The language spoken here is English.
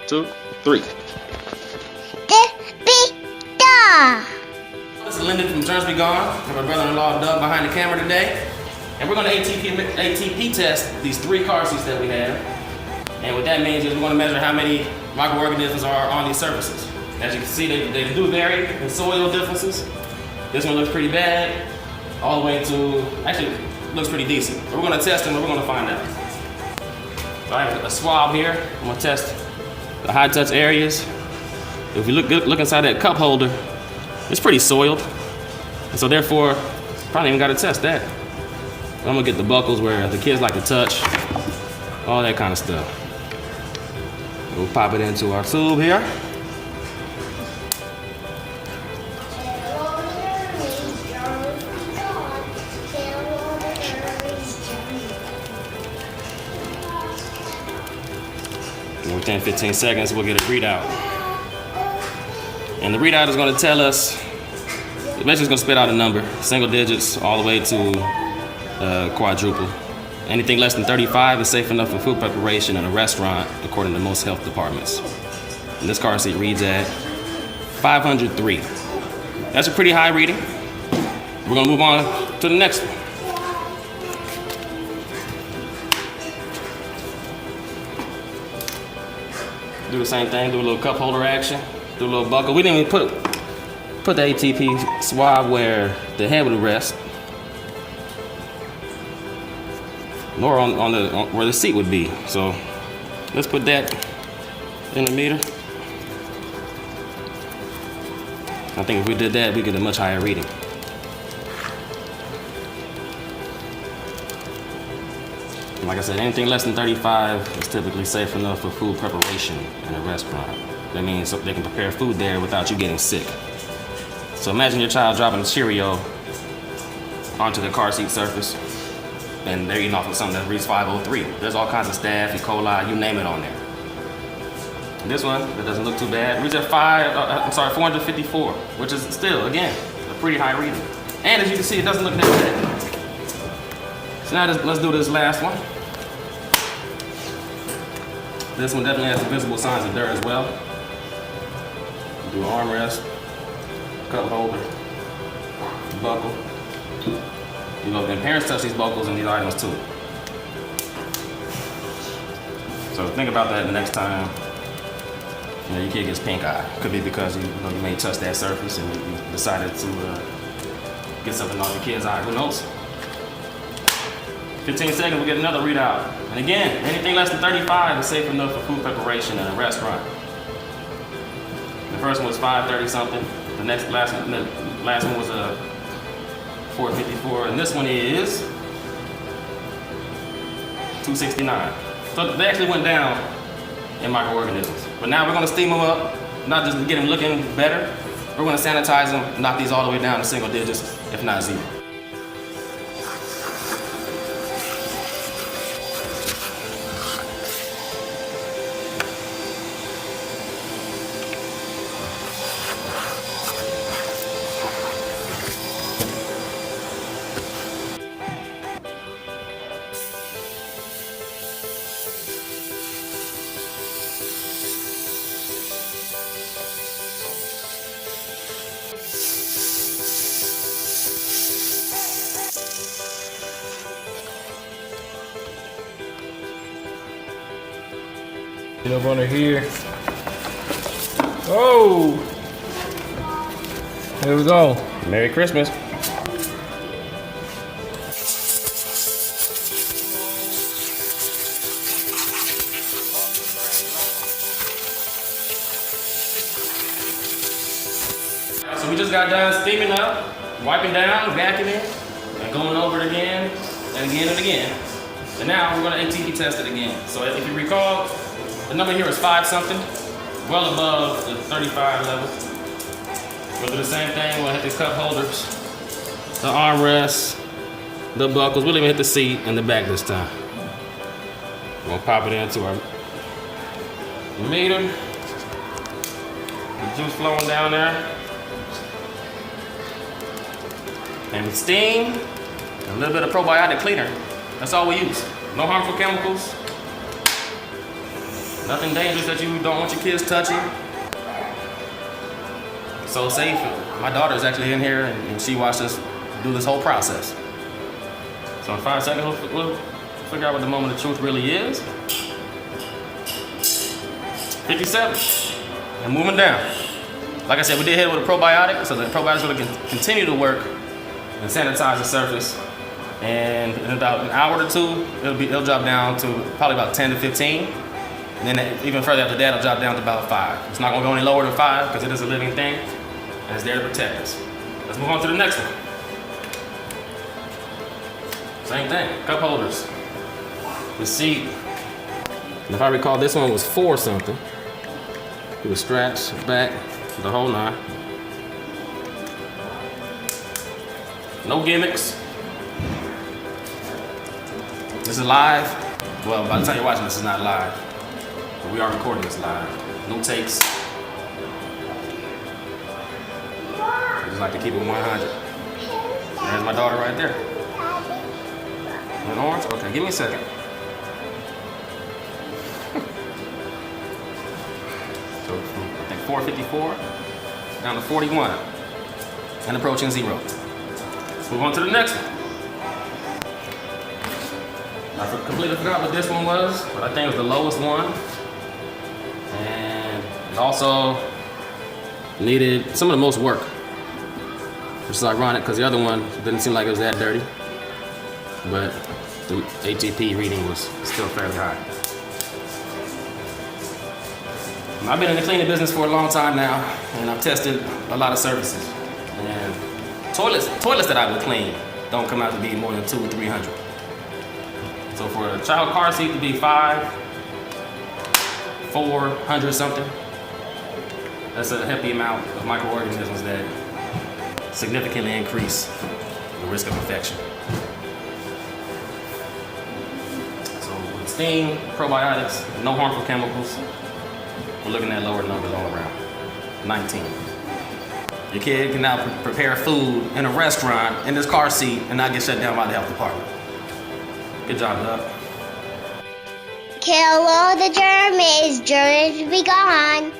2, 3. This is Lyndon from Jones Be Gone. I have my brother-in-law Doug behind the camera today. And we're going to ATP test these 3 car seats that we have. And what that means is we're going to measure how many microorganisms are on these surfaces. As you can see, they do vary in soil differences. This one looks pretty bad, all the way to, actually, looks pretty decent. But we're going to test them and we're going to find out. So I have a swab here. I'm going to test the high touch areas. If you look inside that cup holder, it's pretty soiled. And so therefore, probably even got to test that. I'm gonna get the buckles where the kids like to touch, all that kind of stuff. We'll pop it into our tube here. Within 15 seconds, we'll get a readout. And the readout is gonna tell us, it's basically gonna spit out a number, single digits all the way to quadruple. Anything less than 35 is safe enough for food preparation in a restaurant, according to most health departments. And this car seat reads at 503. That's a pretty high reading. We're gonna move on to the next one. Do the same thing, do a little cup holder action, do a little buckle. We didn't even put the ATP swab where the head would rest, nor on where the seat would be. So let's put that in the meter. I think if we did that, we get a much higher reading. Like I said, anything less than 35 is typically safe enough for food preparation in a restaurant. That means they can prepare food there without you getting sick. So imagine your child dropping a Cheerio onto the car seat surface, and they're eating off of something that reads 503. There's all kinds of staph, E. coli, you name it on there. And this one, that doesn't look too bad, reads at 454, which is still, again, a pretty high reading. And as you can see, it doesn't look that bad. So now let's do this last one. This one definitely has the visible signs of dirt as well. Do an armrest, cup holder, buckle. You know, and parents touch these buckles and these items too. So think about that the next time your kid gets pink eye. Could be because you may touch that surface and you decided to get something on your kid's eye. Who knows? 15 seconds, we'll get another readout. And again, anything less than 35 is safe enough for food preparation in a restaurant. The first one was 530 something. The last one was a 454, and this one is 269. So they actually went down in microorganisms. But now we're gonna steam them up, not just to get them looking better. We're gonna sanitize them, knock these all the way down to single digits, if not 0. Get up under here. Oh! Here we go. Merry Christmas. So we just got done steaming up, wiping down, vacuuming, and going over it again, and again, and again. And now we're gonna ATP test it again. So if you recall, the number here is 5 something, well above the 35 level. We'll do the same thing, we'll hit the cup holders, the armrests, the buckles. We'll even hit the seat and the back this time. We'll pop it into our meter. The juice flowing down there. And steam, and a little bit of probiotic cleaner. That's all we use. No harmful chemicals. Nothing dangerous that you don't want your kids touching. So safe. My daughter is actually in here and she watched us do this whole process. So in 5 seconds, we'll figure out what the moment of truth really is. 57. And moving down. Like I said, we did hit it with a probiotic, so the probiotic is going to continue to work and sanitize the surface. And in about an hour or two, it'll drop down to probably about 10 to 15. And then even further after that, it'll drop down to about 5. It's not going to go any lower than 5 because it is a living thing and it's there to protect us. Let's move on to the next one. Same thing, cup holders, receipt. And if I recall, this one was 4 something. It was straps, back, the whole 9. No gimmicks. This is live. Well, by the time you're watching this, is not live. But we are recording this live. No takes. I just like to keep it 100. There's my daughter right there. An orange? Okay, give me a second. So from, I think 454 down to 41 and approaching 0. Let's move on to the next one. I completely forgot what this one was, but I think it was the lowest one. And it also needed some of the most work, which is ironic because the other one didn't seem like it was that dirty. But the ATP reading was still fairly high. I've been in the cleaning business for a long time now, and I've tested a lot of surfaces. And toilets that I would clean don't come out to be more than 200 or 300. So for a child car seat to be 400 something, that's a hefty amount of microorganisms that significantly increase the risk of infection. So with steam, probiotics, no harmful chemicals, we're looking at lower numbers all around, 19. Your kid can now prepare food in a restaurant in this car seat and not get shut down by the health department. Good job, Doug. Kill all the germs, germs be gone.